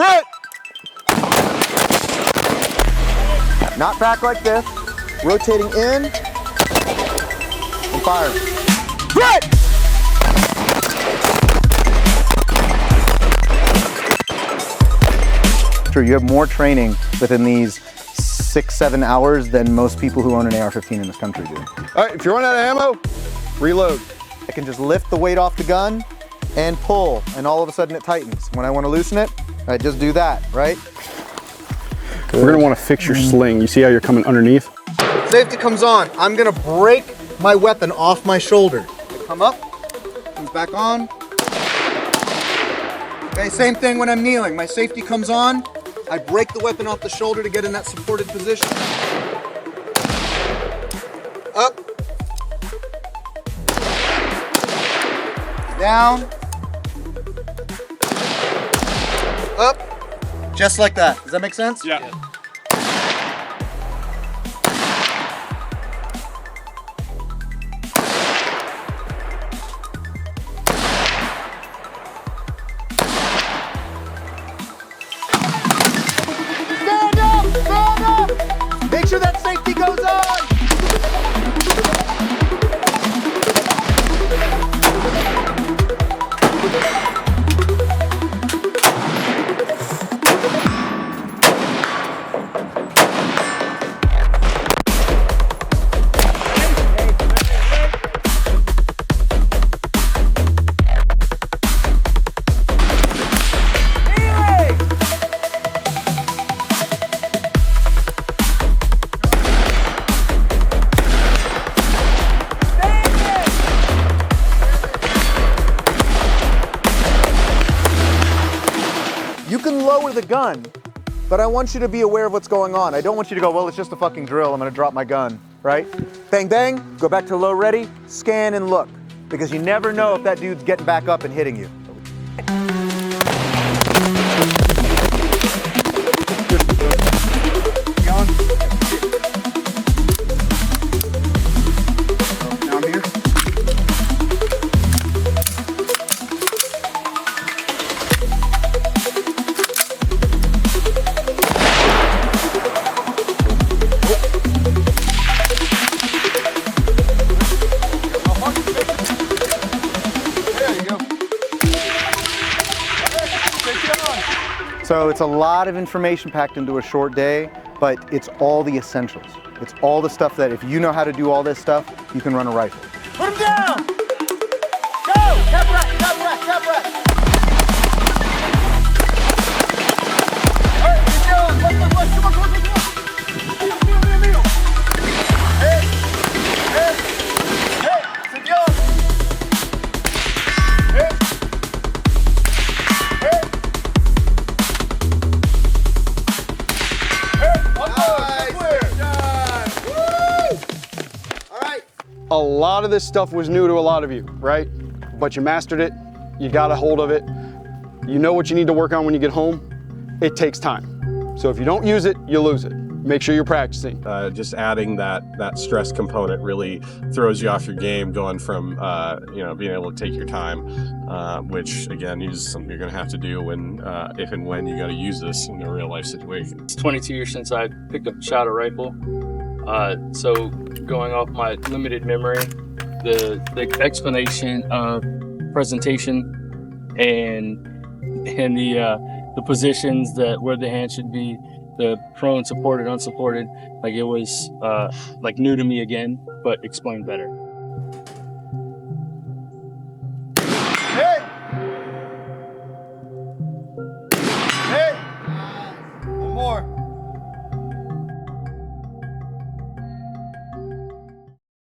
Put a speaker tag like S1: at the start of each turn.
S1: Threat! Not back like this. Rotating in. And firing. Threat! True, you have more training within these 6-7 hours than most people who own an AR-15 in this country do.
S2: All right, if you run out of ammo, reload.
S1: I can just lift the weight off the gun and pull, and all of a sudden it tightens. When I want to loosen it, I just do that, right?
S2: We're gonna want to fix your sling. You see how you're coming underneath?
S1: Safety comes on. I'm gonna break my weapon off my shoulder. I come up, comes back on. Okay, same thing when I'm kneeling. My safety comes on. I break the weapon off the shoulder to get in that supported position. Up. Down. Up. Just like that. Does that make sense?
S2: Yeah.
S1: Stand up! Stand up! Make sure that safety goes on! You can lower the gun, but I want you to be aware of what's going on. I don't want you to go, well, it's just a fucking drill, I'm gonna drop my gun, right? Bang, bang, go back to low ready, scan and look, because you never know if that dude's getting back up and hitting you.
S2: Down here.
S1: So it's a lot of information packed into a short day, but it's all the essentials. It's all the stuff that if you know how to do all this stuff, you can run a rifle. Put him down! Go! Tap right, tap right, tap right! All right, keep going. Come on, come on, come on. Kneel. Hey, señor. Hey.
S2: A lot of this stuff was new to a lot of you, right? But you mastered it, you got a hold of it, you know what you need to work on when you get home. It takes time. So if you don't use it, you lose it. Make sure you're practicing.
S3: Just adding that stress component really throws you off your game, going from being able to take your time, which again is something you're going to have to do when if and when you got to use this in a real life situation.
S4: It's 22 years since I picked up shot a rifle. So going off my limited memory, the explanation of presentation and the positions that where the hand should be, the prone, supported, unsupported, like it was like new to me again, but explained better.